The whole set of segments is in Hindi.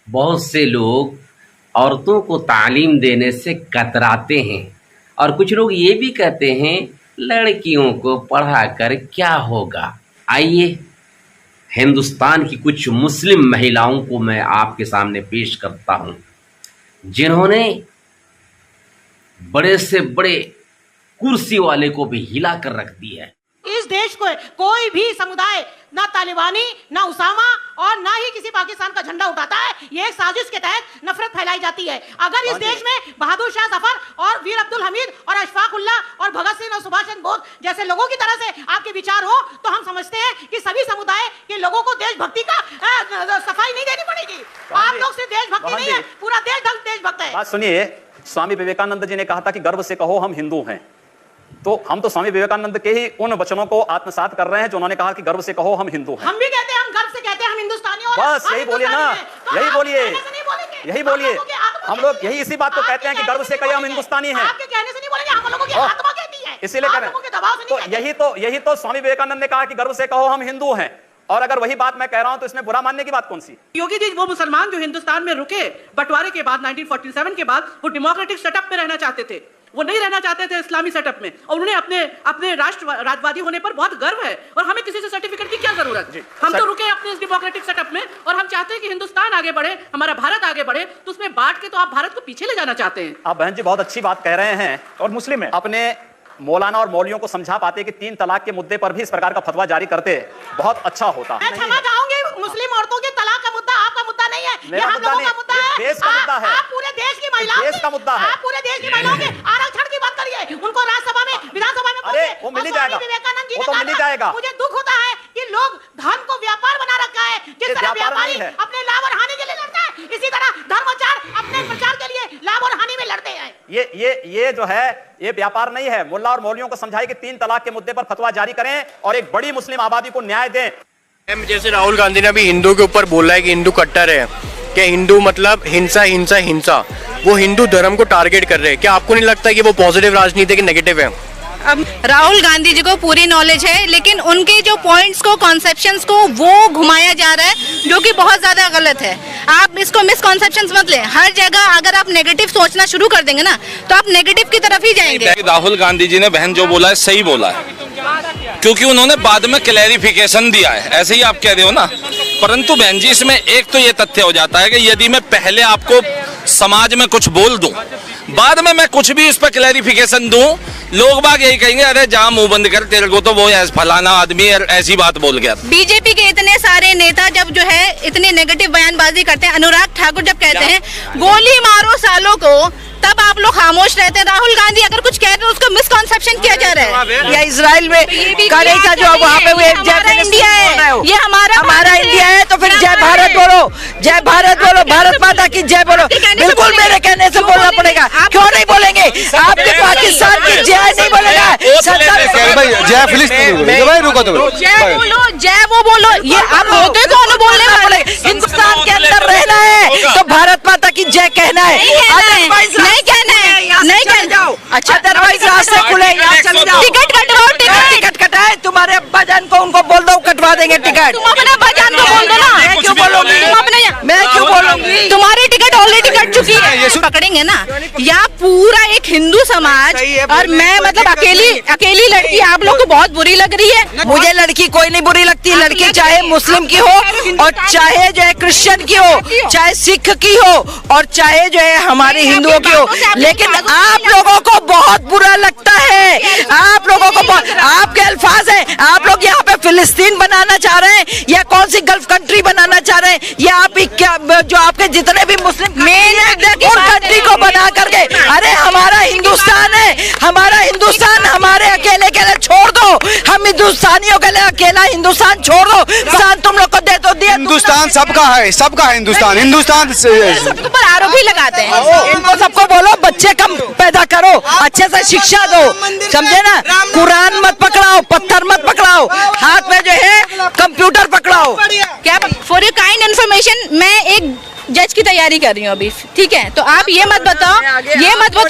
बहुत से लोग औरतों को तालीम देने से कतराते हैं और कुछ लोग ये भी कहते हैं लड़कियों को पढ़ाकर क्या होगा। आइए हिंदुस्तान की कुछ मुस्लिम महिलाओं को मैं आपके सामने पेश करता हूँ, जिन्होंने बड़े से बड़े कुर्सी वाले को भी हिला कर रख दी है। इस देश को कोई भी समुदाय ना तालिबानी, ना उसामा और ना ही किसी पाकिस्तान का झंडा उठाता है। ये एक साजिश के तहत नफरत फैलाई जाती है। अगर इस देश में बहादुर शाह जफर और वीर अब्दुल हमीद और अशफाक उल्लाह और भगत सिंह और सुभाष चंद्र बोस जैसे लोगों की तरह से आपके विचार हो तो हम समझते हैं कि सभी समुदाय के लोगों को देशभक्ति का सफाई नहीं देनी पड़ेगी। आप लोग सिर्फ देशभक्ति नहीं है, पूरा देश देशभक्त है। बात सुनिए, स्वामी विवेकानंद जी ने कहा था कि गर्व से कहो हम हिंदू हैं। तो हम तो स्वामी विवेकानंद के ही उन वचनों को आत्मसात कर रहे हैं जो उन्होंने कहा कि गर्व से कहो हम हिंदू हैं। हम भी कहते हैं, हम गर्व से कहते हैं हम हिंदुस्तानी हैं। बस यही बोलिए ना, यही बोलिए, यही बोलिए। हम लोग यही इसी बात को कहते हैं कि गर्व से कहिए हम हिंदुस्तानी हैं। आपके कहने से नहीं बोलेंगे, हम लोगों की आत्मा कहती है, इसीलिए कह रहे हैं। तो यही तो स्वामी विवेकानंद ने कहा कि गर्व से कहो हम हिंदू हैं। और अगर वही बात मैं कह रहा हूं तो इसमें बुरा मानने की बात कौन सी? योगी जी वो मुसलमान जो हिंदुस्तान में रुके बंटवारे के बाद 1947 के बाद, वो डेमोक्रेटिक सेटअप में रहना चाहते थे, वो नहीं रहना चाहते थे इस्लामी सेटअप में, और उन्हें अपने राष्ट्रवादी होने पर बहुत गर्व है। और हमें किसी से सर्टिफिकेट की क्या जरूरत? हम तो रुके अपने इस डेमोक्रेटिक सेटअप में और हम चाहते हैं कि हिंदुस्तान आगे बढ़े, हमारा भारत आगे बढ़े। तो उसमें बांट के तो आप भारत को पीछे ले जाना चाहते हैं। आप बहन जी बहुत अच्छी बात कह रहे हैं और मुस्लिम है, अपने मौलाना और मौलवियों को समझा पाते कि 3 तलाक के मुद्दे पर भी इस प्रकार का फतवा जारी करते बहुत अच्छा होता। मैं क्षमा चाहूंगी, मुस्लिम औरतों के तलाक का मुद्दा आपका मुद्दा नहीं है, ये हम लोगों का मुद्दा है, देश का मुद्दा है। आप पूरे देश की महिलाओं देश का मुद्दा है। आप पूरे देश की महिलाओं के आरक्षण की बात करिए, उनको राज्यसभा में, विधानसभा में अरे वो मिल ही जाएगा, विवेकानंद जी वो तो मिल ही जाएगा। मुझे दुख होता है कि लोग धर्म को व्यापार बना रखा है। जिस तरह व्यापारी अपने लाभ और हानि के लिए लड़ता है, इसी तरह धर्माचार अपने प्रचार के लिए लाभ और हानि में लड़ते हैं। ये जो है ये व्यापार नहीं है। मुल्ला और मौलवियों को समझाए कि 3 तलाक के मुद्दे पर फतवा जारी करें और एक बड़ी मुस्लिम आबादी को न्याय दें। जैसे राहुल गांधी ने अभी हिंदू के ऊपर बोला है कि हिंदू कट्टर है, कि हिंदू मतलब हिंसा हिंसा हिंसा, वो हिंदू धर्म को टारगेट कर रहे हैं। क्या आपको नहीं लगता कि वो पॉजिटिव राजनीति है कि नेगेटिव है? अब राहुल गांधी जी को पूरी नॉलेज है, लेकिन उनके जो पॉइंट्स को, कॉन्सेप्शंस को वो घुमाया जा रहा है, जो कि बहुत ज्यादा गलत है। आप इसको मिसकॉन्सेप्शंस मत लें। हर जगह अगर आप नेगेटिव सोचना शुरू कर देंगे ना, तो आप नेगेटिव की तरफ ही जाएंगे। राहुल गांधी जी ने बहन जो बोला है सही बोला है, क्योंकि उन्होंने बाद में क्लैरिफिकेशन दिया है, ऐसे ही आप कह रहे हो ना। परंतु बहन जी इसमें एक तो ये तथ्य हो जाता है कि यदि मैं पहले आपको समाज में कुछ बोल दूं, बाद में मैं कुछ भी इस पर क्लैरिफिकेशन दूं, लोग बाग यही कहेंगे अरे जा मुंह बंद कर, तेरे को तो वो फलाना आदमी ऐसी बात बोल गया। बीजेपी के इतने सारे नेता जब जो है इतनी नेगेटिव बयानबाजी करते हैं, अनुराग ठाकुर जब कहते हैं गोली मारो सालों को, तब आप लोग खामोश रहते हैं। राहुल गांधी अगर कुछ कह रहे हैं उसको मिसकॉन्सेप्शन किया जा रहा है। या इजराइल में कर रही था जो वहाँ पे इंडिया है, ये हमारा इंडिया है, तो फिर जय भारत बोलो, जय भारत बोलो, भारत माता की जय बोलो। बिल्कुल मेरे कहने से बोलना पड़ेगा। क्यों नहीं बोलेंगे? आपके पाकिस्तान की जय नहीं बोलेगा, जय फिलिस्तीन, जय बोलो, जय वो बोलो, ये आप होते तो बोलने वाले। हिंदुस्तान के अंदर रहना है तो भारत माता की जय कहना है, नहीं कहना है, नहीं कहना। अच्छा अदरवाइज रास्ते खुले, यहाँ चले जाओ। टिकट कटवाओ, टिकट कटाए, तुम्हारे अब्बा जान को उनको बोल दो कटवा देंगे टिकट। तुम अपने अब्बा जान को बोल दो ना। मैं क्यों बोलूंगी? मैं क्यों बोलूंगी? तुम्हारी टिकट ऑलरेडी कट चुकी है। पकड़ेंगे ना, यहाँ पूरा एक हिंदू समाज, और मैं मतलब अकेली लड़की आप लोग को बहुत बुरी लग रही है। मुझे लड़की कोई नहीं बुरी लगती, लड़की चाहे मुस्लिम की हो और चाहे जो है क्रिश्चियन की हो, चाहे सिख की हो और चाहे जो है हमारे हिंदुओं की हो, लेकिन आप लोगों को बहुत बुरा लगता है। आप लोगों को आपके अल्फाज हैं, आप लोग यहाँ पे फिलिस्तीन बनाना चाह रहे हैं या कौन सी गल्फ कंट्री बनाना चाह रहे हैं, या आप क्या जो आपके जितने भी मुस्लिम उन कंट्री को बना करके, अरे हमारा हिंदुस्तान है, हमारा हिंदुस्तान हमारे अकेले के लिए छोड़ दो, हम हिंदुस्तानियों के लिए अकेला हिंदुस्तान छोड़ दो। हिंदुस्तान तुम लोग को दे तो दिया, हिंदुस्तान सबका है, सबका है हिंदुस्तान। हिंदुस्तान सबके ऊपर आरोप भी लगाते हैं। इनको सबको बोलो बच्चे कम पैदा करो, अच्छे से शिक्षा दो, समझे ना? कुरान मत पकड़ाओ, पत्थर मत पकड़ाओ, हाथ में जो है कंप्यूटर पकड़ाओ। क्या फॉर योर काइंड इन्फॉर्मेशन, मैं एक जज की तैयारी कर रही हूँ अभी, ठीक है? तो आप ये मत बताओ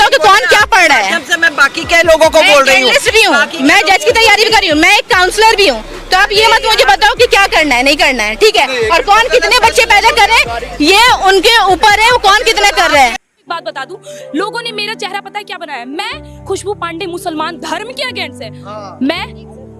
कि कौन क्या पढ़ रहा है। जब से मैं बाकी के लोगों को बोल रही हूँ, मैं जज की तैयारी भी कर रही हूँ, मैं एक काउंसलर भी हूँ। तो आप ये मत मुझे बताओ कि क्या करना है नहीं करना है, ठीक है, और कौन कितने बच्चे पैदा करें ये उनके ऊपर है, वो कौन कितना कर रहे हैं। बात बता दूं, लोगों ने मेरा चेहरा पता है क्या बनाया है? मैं खुशबू पांडे मुसलमान धर्म के अगेंस्ट है,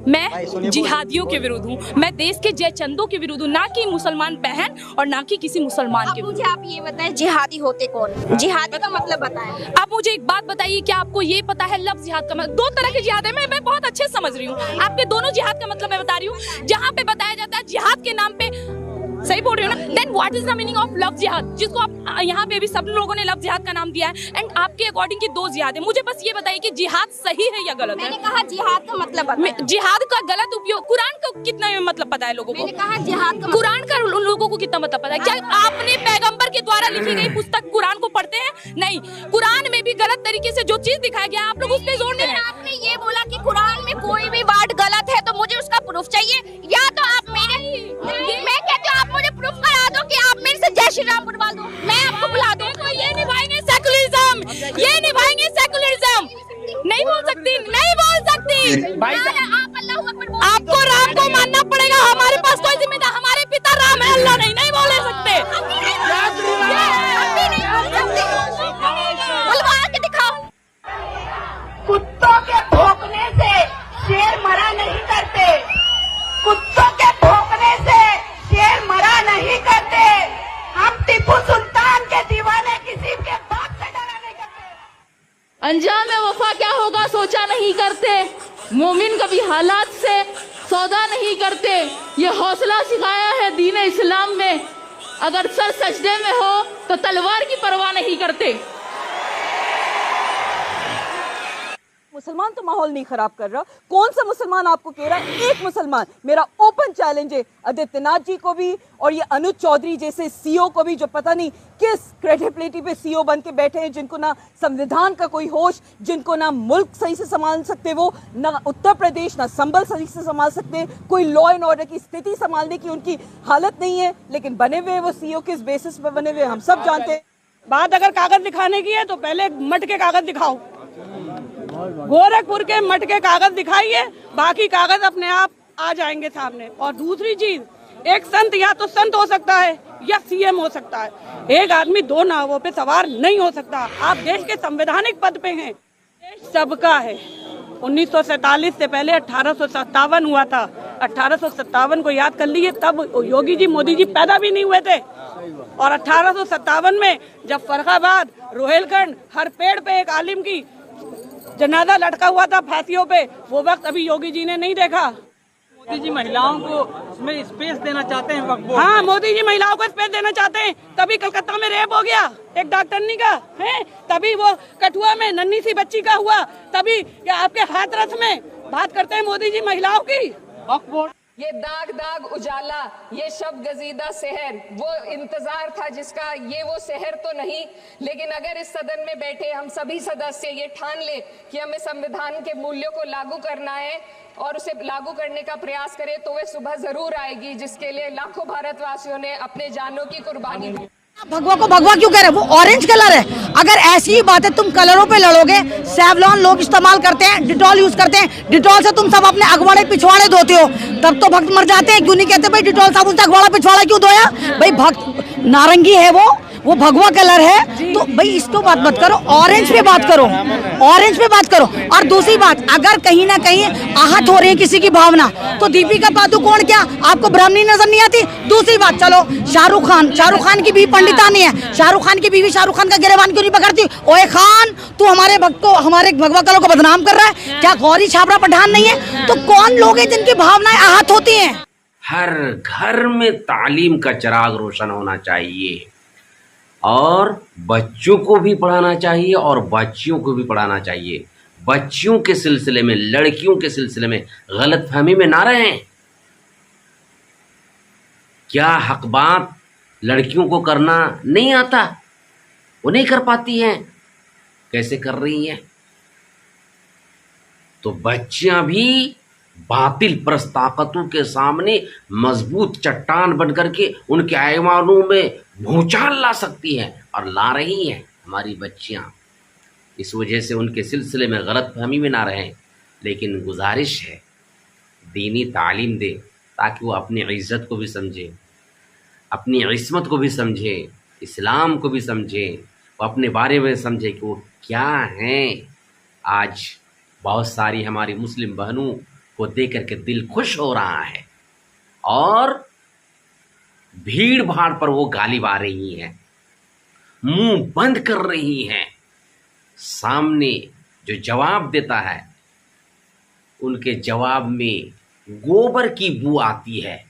मैं जिहादियों के विरुद्ध हूँ, मैं देश के जयचंदों के विरुद्ध हूँ, ना कि मुसलमान बहन और ना कि किसी मुसलमान के विरुद्ध। मुझे आप ये बताएं जिहादी होते कौन, जिहादी का मतलब बताएं। आप मुझे एक बात बताइए, क्या आपको ये पता है लफ्ज जिहाद का मतलब? दो तरह के जिहाद है, मैं बहुत अच्छे समझ रही हूँ, आपके दोनों जिहाद का मतलब मैं बता रही हूँ। जहाँ पे बताया जाता है जिहाद के नाम पे, सही बोल रही हूँ ना, then what is the meaning of love jihad, जिसको आप यहाँ पे भी सब लोगों ने लव जिहाद का नाम दिया है, एंड आपके अकॉर्डिंग की दो जिहाद है। मुझे बस ये बताइए कि जिहाद सही है या गलत है? मैंने कहा जिहाद का मतलब बताएं। जिहाद का गलत उपयोग, कुरान का कितना मतलब पता है लोगों को? मैंने कहा जिहाद का कुरान का उन लोगों को कितना मतलब पता है? क्या आपने पैगंबर के द्वारा लिखी गई पुस्तक कुरान को पढ़ते हैं? नहीं, कुरान में भी गलत तरीके से जो चीज दिखाया गया आप लोग उस पे जोर दे रहे हैं। आपने ये बोला कि कुरान में कोई भी बात गलत है तो मुझे उसका प्रूफ चाहिए, या तो आप मैं कहती हूँ आप मुझे प्रूफ करा दो कि आप मेरे से जय श्री राम बुलवा दो, मैं आपको बुला दूं। ये निभाएंगे सेकुलरिज्म, ये निभाएंगे सेकुलरिज्म। नहीं बोल सकती, नहीं बोल सकती। आप अल्लाह अकबर बोल, आपको राम को मानना पड़ेगा, हमारे पास कोई जिम्मेदार, हमारे पिता राम है, अल्लाह नहीं, नहीं बोल सकते। बुलवा के दिखाओ। कुत्तों के भौंकने से शेर मरा नहीं करते, कुत्तों के भौंकने से शेर मरा नहीं करते। हम टीपू सुल्तान के दीवाने किसी के बाप से डरा नहीं करते। अंजाम वफा क्या होगा सोचा नहीं करते, मोमिन कभी हालात से सौदा नहीं करते। ये हौसला सिखाया है दीन इस्लाम में, अगर सर सजदे में हो तो तलवार की परवाह नहीं करते। मुसलमान तो माहौल नहीं खराब कर रहा, कौन सा मुसलमान आपको कह रहा है? एक मुसलमान। मेरा ओपन चैलेंज है आदित्यनाथ जी को भी और ये अनुज चौधरी जैसे सीओ को भी, जो पता नहीं किस क्रेडिबिलिटी पे सीओ बन के बैठे हैं, जिनको ना संविधान का कोई होश, जिनको ना मुल्क सही से संभाल सकते, वो ना उत्तर प्रदेश ना संभल सही से संभाल सकते, कोई लॉ एंड ऑर्डर की स्थिति संभालने की उनकी हालत नहीं है, लेकिन बने हुए वो सीओ किस बेसिस पे बने हुए हम सब जानते हैं। बात अगर कागज दिखाने की है तो पहले मट के कागज दिखाओ, गोरखपुर के मट के कागज दिखाइए, बाकी कागज अपने आप आ जाएंगे सामने। और दूसरी चीज, एक संत या तो संत हो सकता है या सीएम हो सकता है, एक आदमी दो नावों पे सवार नहीं हो सकता। आप देश के संवैधानिक पद पे हैं, देश सबका है। 1947 से पहले 1857 हुआ था, 1857 को याद कर लीजिए, तब योगी जी मोदी जी पैदा भी नहीं हुए थे। और 1857 में जब फर्रुखाबाद रोहिलखंड हर पेड़ पे एक आलिम की जनाजा लटका हुआ था फांसियों पे, वो वक्त अभी योगी जी ने नहीं देखा। मोदी जी महिलाओं को उसमें स्पेस देना चाहते हैं, वक्त हाँ, मोदी जी महिलाओं को स्पेस देना चाहते हैं, तभी कलकत्ता में रेप हो गया एक डॉक्टरनी का है, तभी वो कठुआ में नन्ही सी बच्ची का हुआ, तभी आपके हाथरस में बात करते हैं मोदी जी महिलाओं की। ये दाग दाग उजाला, ये शब गजीदा शहर, वो इंतजार था जिसका, ये वो शहर तो नहीं। लेकिन अगर इस सदन में बैठे हम सभी सदस्य ये ठान ले कि हमें संविधान के मूल्यों को लागू करना है और उसे लागू करने का प्रयास करें, तो वह सुबह जरूर आएगी जिसके लिए लाखों भारतवासियों ने अपने जानों की कुर्बानी दी। भगवा को भगवा क्यों कह रहे? वो ऑरेंज कलर है। अगर ऐसी ही बात है, तुम कलरों पे लड़ोगे, सेवलॉन लोग इस्तेमाल करते हैं, डिटॉल यूज करते हैं, डिटॉल से तुम सब अपने अगवाड़े पिछवाड़े धोते हो, तब तो भक्त मर जाते हैं। क्यों नहीं कहते भाई डिटॉल साबुन से अगवाड़ा पिछवाड़ा क्यों धोया? भाई भक्त नारंगी है, वो भगवा कलर है, तो भाई इसको बात मत करो, ऑरेंज पे बात करो, ऑरेंज पे बात करो। और दूसरी बात, अगर कहीं ना कहीं आहत हो रही है किसी की भावना, तो दीपिका पादुकोण क्या आपको ब्राह्मणी नजर नहीं आती? दूसरी बात, चलो शाहरुख खान की बीवी पंडिता नहीं है, शाहरुख खान की बीवी शाहरुख खान का गिरेबान क्यों नहीं पकड़ती? ओए खान, तू हमारे भक्त को, हमारे भगवा कलर को बदनाम कर रहा है क्या? गौरी छाबड़ा पठान नहीं है? तो कौन लोग हैं जिनकी भावनाएं आहत होती हैं? हर घर में तालीम का चिराग रोशन होना चाहिए और बच्चों को भी पढ़ाना चाहिए और बच्चियों को भी पढ़ाना चाहिए। बच्चियों के सिलसिले में, लड़कियों के सिलसिले में गलतफहमी में ना रहें। क्या हक बात लड़कियों को करना नहीं आता? वो नहीं कर पाती हैं, कैसे कर रही हैं? तो बच्चियां भी बातिल परस्त ताकतों के सामने मजबूत चट्टान बनकर के उनके ऐवानों में भूचाल ला सकती हैं, और ला रही हैं हमारी बच्चियां। इस वजह से उनके सिलसिले में गलतफहमी में ना रहें। लेकिन गुजारिश है, दीनी तालीम दे, ताकि वो अपनी इज़्ज़त को भी समझे, अपनी इस्मत को भी समझे, इस्लाम को भी समझे, वो अपने बारे में समझे कि वो क्या हैं। आज बहुत सारी हमारी मुस्लिम बहनों को देख करके दिल खुश हो रहा है और भीड़ भाड़ पर वो गालिब आ रही हैं, मुंह बंद कर रही हैं। सामने जो जवाब देता है उनके जवाब में गोबर की बू आती है,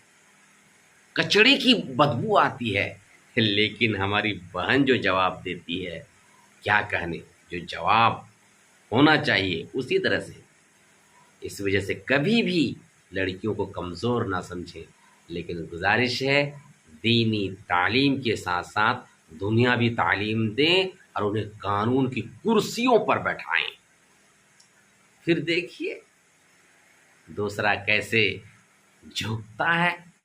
कचड़े की बदबू आती है, लेकिन हमारी बहन जो जवाब देती है, क्या कहने, जो जवाब होना चाहिए उसी तरह से। इस वजह से कभी भी लड़कियों को कमज़ोर ना समझें, लेकिन गुजारिश है दीनी तालीम के साथ साथ दुनियावी तालीम दें और उन्हें कानून की कुर्सियों पर बैठाएं। फिर देखिए दूसरा कैसे झुकता है